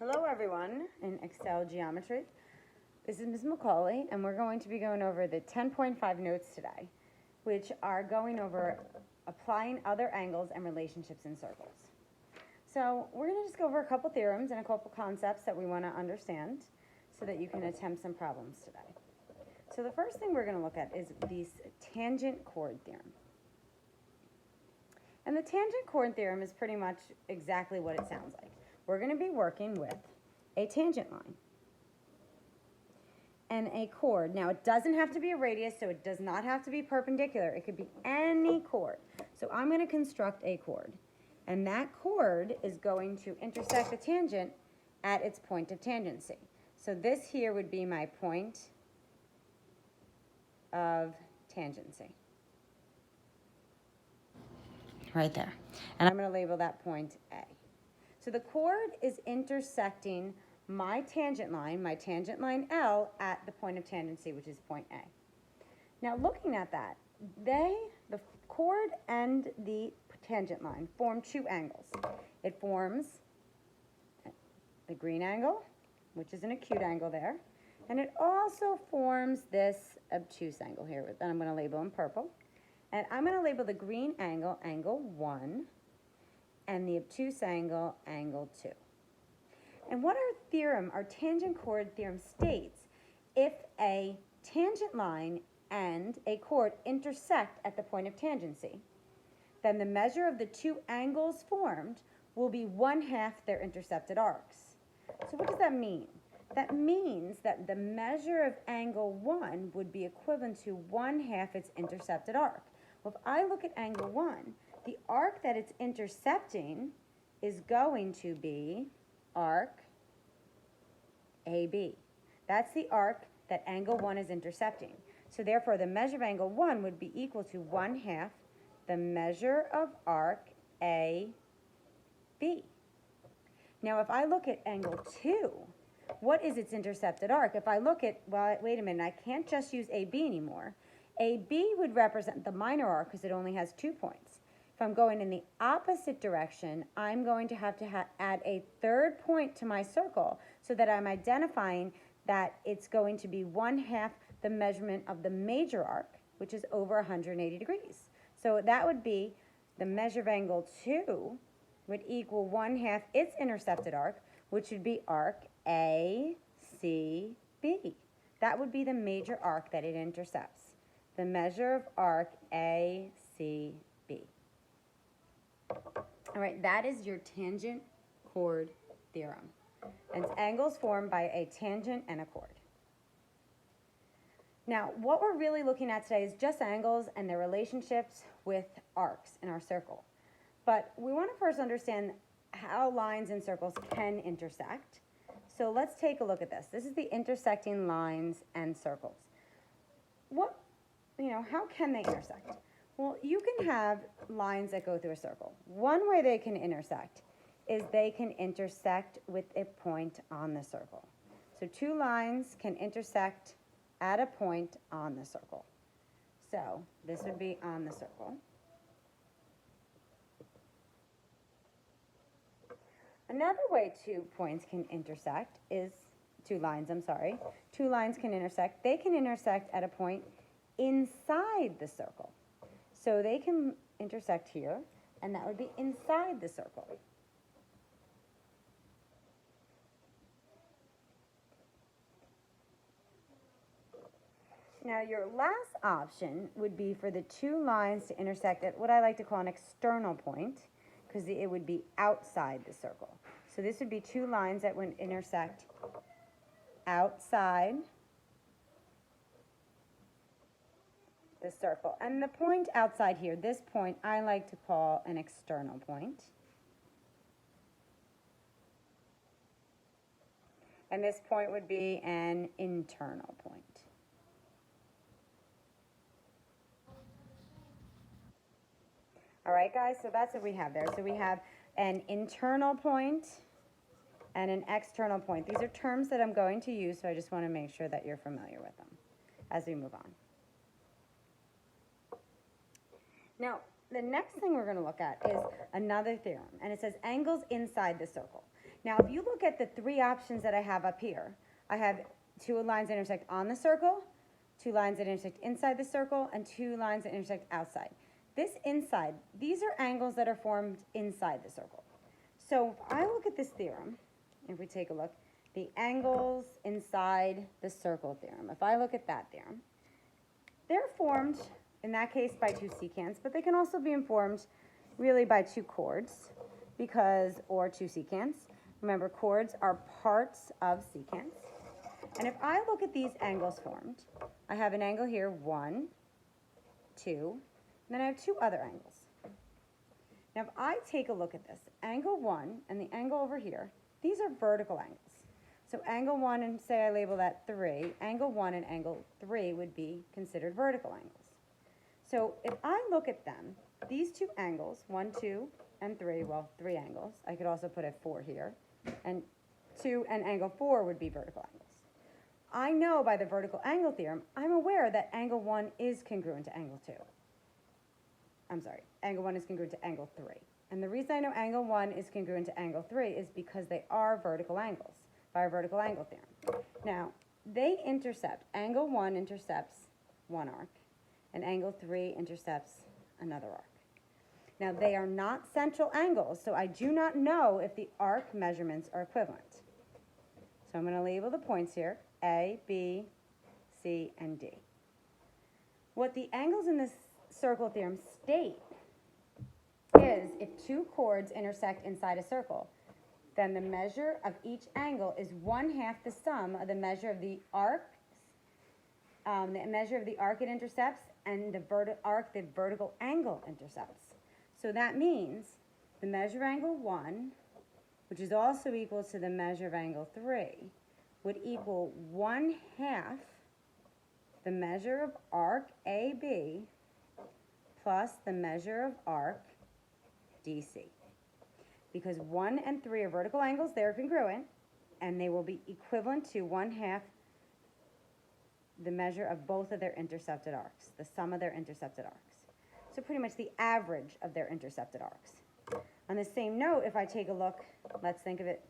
Hello everyone in Excel Geometry. This is Ms. McCauley and we're going to be going over the 10.5 notes today, which are going over applying other angles and relationships in circles. So we're going to just go over a couple theorems and a couple concepts that we want to understand so that you can attempt some problems today. So the first thing we're going to look at is the tangent chord theorem. And the tangent chord theorem is pretty much exactly what it sounds like. We're going to be working with a tangent line and a chord. Now, it doesn't have to be a radius, so it does not have to be perpendicular. It could be any chord. So I'm going to construct a chord, and that chord is going to intersect the tangent at its point of tangency. So this here would be my point of tangency. Right there. And I'm going to label that point A. So the chord is intersecting my tangent line L, at the point of tangency, which is point A. Now looking at that, the chord and the tangent line form two angles. It forms the green angle, which is an acute angle there, and it also forms this obtuse angle here that I'm going to label in purple. And I'm going to label the green angle, angle 1, and the obtuse angle, angle 2. And what our tangent chord theorem states, if a tangent line and a chord intersect at the point of tangency, then the measure of the two angles formed will be 1/2 their intercepted arcs. So what does that mean? That means that the measure of angle 1 would be equivalent to 1/2 its intercepted arc. Well, if I look at angle 1, the arc that it's intercepting is going to be arc AB. That's the arc that angle 1 is intercepting. So therefore, the measure of angle 1 would be equal to 1/2 the measure of arc AB. Now, if I look at angle 2, what is its intercepted arc? If I look at, well, wait a minute, I can't just use AB anymore. AB would represent the minor arc because it only has 2 points. If I'm going in the opposite direction, I'm going to have to add a third point to my circle so that I'm identifying that it's going to be 1/2 the measurement of the major arc, which is over 180 degrees. So that would be the measure of angle 2 would equal 1/2 its intercepted arc, which would be arc ACB. That would be the major arc that it intercepts. The measure of arc ACB. All right, that is your tangent chord theorem. And it's angles formed by a tangent and a chord. Now, what we're really looking at today is just angles and their relationships with arcs in our circle. But we want to first understand how lines and circles can intersect. So let's take a look at this. This is the intersecting lines and circles. How can they intersect? Well, you can have lines that go through a circle. One way they can intersect is they can intersect with a point on the circle. So two lines can intersect at a point on the circle. So this would be on the circle. Another way two lines can intersect. Two lines can intersect. They can intersect at a point inside the circle. So they can intersect here, and that would be inside the circle. Now, your last option would be for the two lines to intersect at what I like to call an external point, because it would be outside the circle. So this would be two lines that would intersect outside the circle. And the point outside here, this point, I like to call an external point. And this point would be an internal point. All right, guys, so that's what we have there. So we have an internal point and an external point. These are terms that I'm going to use, so I just want to make sure that you're familiar with them as we move on. Now, the next thing we're going to look at is another theorem, and it says angles inside the circle. Now, if you look at the three options that I have up here, I have two lines that intersect on the circle, two lines that intersect inside the circle, and two lines that intersect outside. This inside, these are angles that are formed inside the circle. So if I look at this theorem, if we take a look, the angles inside the circle theorem, if I look at that theorem, they're formed, in that case, by two secants, but they can also be informed really by two chords, or two secants. Remember, chords are parts of secants. And if I look at these angles formed, I have an angle here, 1, 2, and then I have two other angles. Now, if I take a look at this, angle 1 and the angle over here, these are vertical angles. So angle 1, and say I label that 3, angle 1 and angle 3 would be considered vertical angles. So if I look at them, these two angles, 1, 2, and 3, well, 3 angles, I could also put a 4 here, and 2 and angle 4 would be vertical angles. I know by the vertical angle theorem, I'm aware that angle 1 is congruent to angle 2. Angle 1 is congruent to angle 3. And the reason I know angle 1 is congruent to angle 3 is because they are vertical angles by our vertical angle theorem. Now, they intercept, angle 1 intercepts one arc, and angle 3 intercepts another arc. Now, they are not central angles, so I do not know if the arc measurements are equivalent. So I'm going to label the points here, A, B, C, and D. What the angles in this circle theorem state is if two chords intersect inside a circle, then the measure of each angle is 1/2 the sum of the measure of the arc, it intercepts, and the arc the vertical angle intercepts. So that means the measure of angle 1, which is also equal to the measure of angle 3, would equal 1/2 the measure of arc AB plus the measure of arc DC. Because 1 and 3 are vertical angles, they're congruent, and they will be equivalent to 1/2 the measure of both of their intercepted arcs, the sum of their intercepted arcs. So pretty much the average of their intercepted arcs. On the same note, if I take a look, let's think of it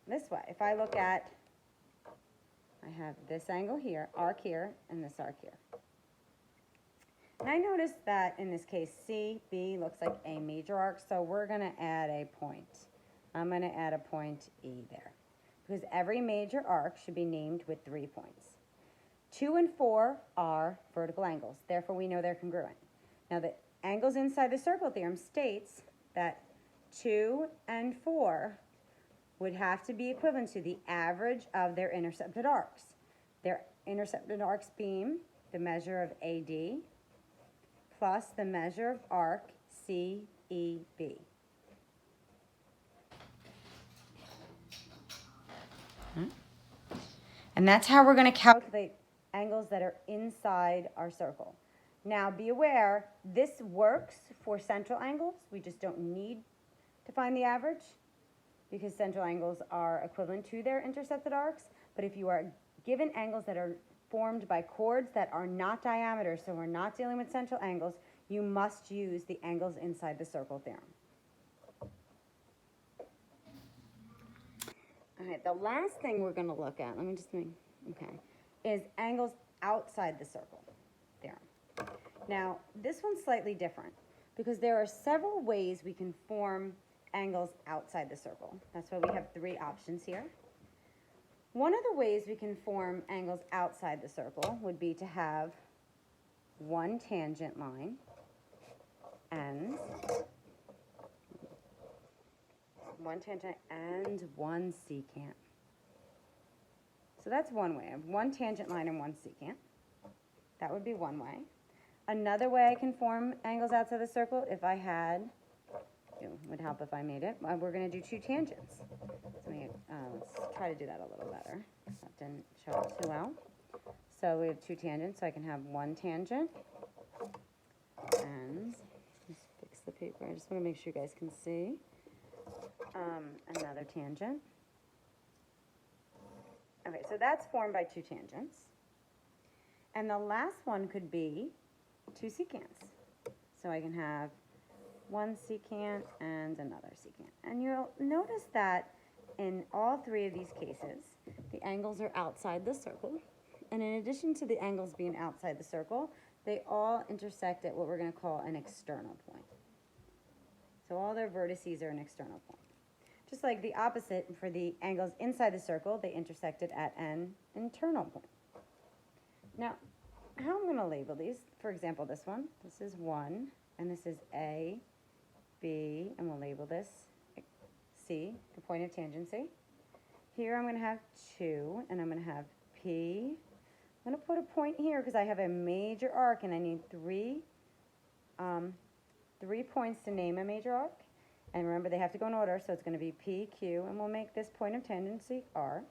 this way. If I look at, I have this angle here, arc here, and this arc here. And I noticed that in this case, CB looks like a major arc, so we're going to add a point. I'm going to add a point E there, because every major arc should be named with 3 points. 2 and 4 are vertical angles, therefore we know they're congruent. Now the angles inside the circle theorem states that 2 and 4 would have to be equivalent to the average of their intercepted arcs. Their intercepted arcs being the measure of AD plus the measure of arc CEB. And that's how we're going to calculate angles that are inside our circle. Now be aware, this works for central angles. We just don't need to find the average because central angles are equivalent to their intercepted arcs. But if you are given angles that are formed by chords that are not diameters, so we're not dealing with central angles, you must use the angles inside the circle theorem. All right, the last thing we're going to look at, is angles outside the circle theorem. Now, this one's slightly different because there are several ways we can form angles outside the circle. That's why we have 3 options here. One of the ways we can form angles outside the circle would be to have one tangent line and one secant. So that's one way. I have one tangent line and one secant. That would be one way. Another way I can form angles outside the circle, if I had, it would help if I made it, we're going to do 2 tangents. So let's try to do that a little better. That didn't show up too well. So we have 2 tangents, so I can have one tangent. And just fix the paper. I just want to make sure you guys can see. Another tangent. Okay, so that's formed by 2 tangents. And the last one could be 2 secants. So I can have one secant and another secant. And you'll notice that in all three of these cases, the angles are outside the circle. And in addition to the angles being outside the circle, they all intersect at what we're going to call an external point. So all their vertices are an external point. Just like the opposite for the angles inside the circle, they intersected at an internal point. Now, how I'm going to label these, for example, this one, this is 1, and this is A, B, and we'll label this C, the point of tangency. Here I'm going to have 2, and I'm going to have P. I'm going to put a point here because I have a major arc, and I need three points to name a major arc. And remember, they have to go in order, so it's going to be P, Q, and we'll make this point of tangency R.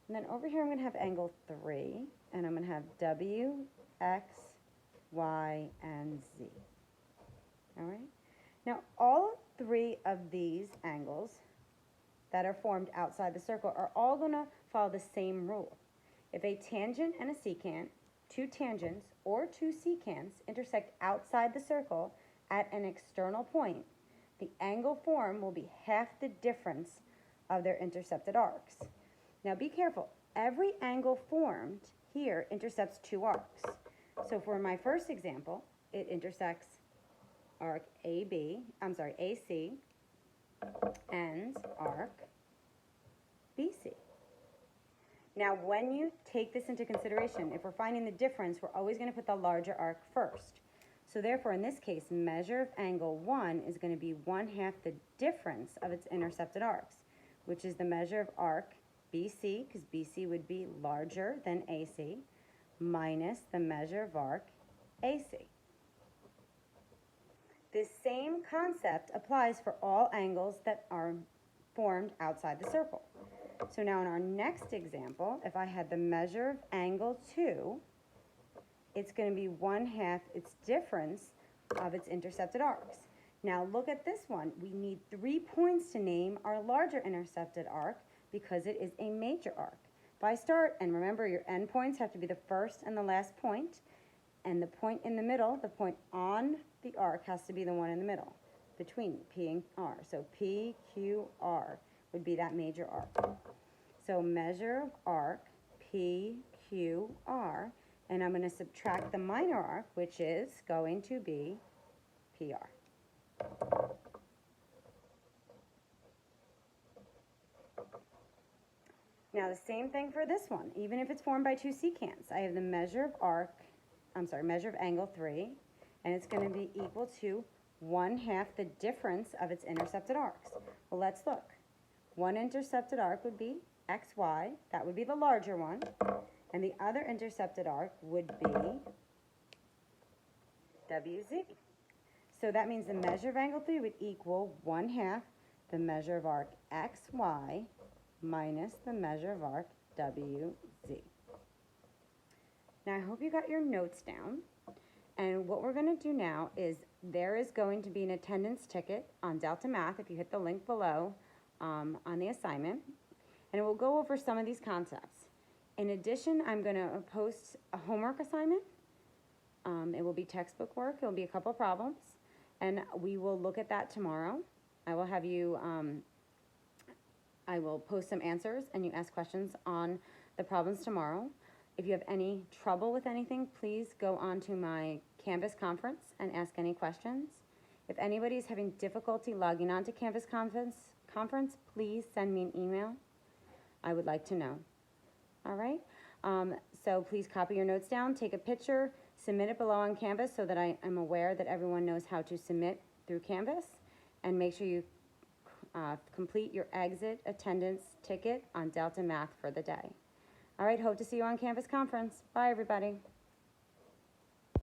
And then over here I'm going to have angle 3, and I'm going to have W, X, Y, and Z. All right? Now, all three of these angles that are formed outside the circle are all going to follow the same rule. If a tangent and a secant, two tangents or two secants intersect outside the circle at an external point, the angle formed will be half the difference of their intercepted arcs. Now be careful. Every angle formed here intercepts two arcs. So for my first example, it intersects arc AC and arc BC. Now when you take this into consideration, if we're finding the difference, we're always going to put the larger arc first. So therefore, in this case, measure of angle 1 is going to be 1/2 the difference of its intercepted arcs, which is the measure of arc BC, because BC would be larger than AC, minus the measure of arc AC. This same concept applies for all angles that are formed outside the circle. So now in our next example, if I had the measure of angle 2, it's going to be 1/2 its difference of its intercepted arcs. Now look at this one. We need 3 points to name our larger intercepted arc because it is a major arc. If I start, and remember your endpoints have to be the first and the last point, and the point in the middle, the point on the arc has to be the one in the middle between P and R. So P, Q, R would be that major arc. So measure of arc P, Q, R, and I'm going to subtract the minor arc, which is going to be PR. Now the same thing for this one. Even if it's formed by two secants, I have the measure of angle 3, and it's going to be equal to 1/2 the difference of its intercepted arcs. Well, let's look. One intercepted arc would be XY, that would be the larger one, and the other intercepted arc would be WZ. So that means the measure of angle 3 would equal 1/2 the measure of arc XY minus the measure of arc WZ. Now I hope you got your notes down. And what we're going to do now is there is going to be an attendance ticket on Delta Math if you hit the link below on the assignment. And it will go over some of these concepts. In addition, I'm going to post a homework assignment. It will be textbook work. It will be a couple problems. And we will look at that tomorrow. I will have you, I will post some answers and you ask questions on the problems tomorrow. If you have any trouble with anything, please go on to my Canvas conference and ask any questions. If anybody is having difficulty logging on to Canvas conference, please send me an email. I would like to know. All right? So please copy your notes down, take a picture, submit it below on Canvas so that I am aware that everyone knows how to submit through Canvas, and make sure you complete your exit attendance ticket on Delta Math for the day. All right, hope to see you on Canvas conference. Bye, everybody.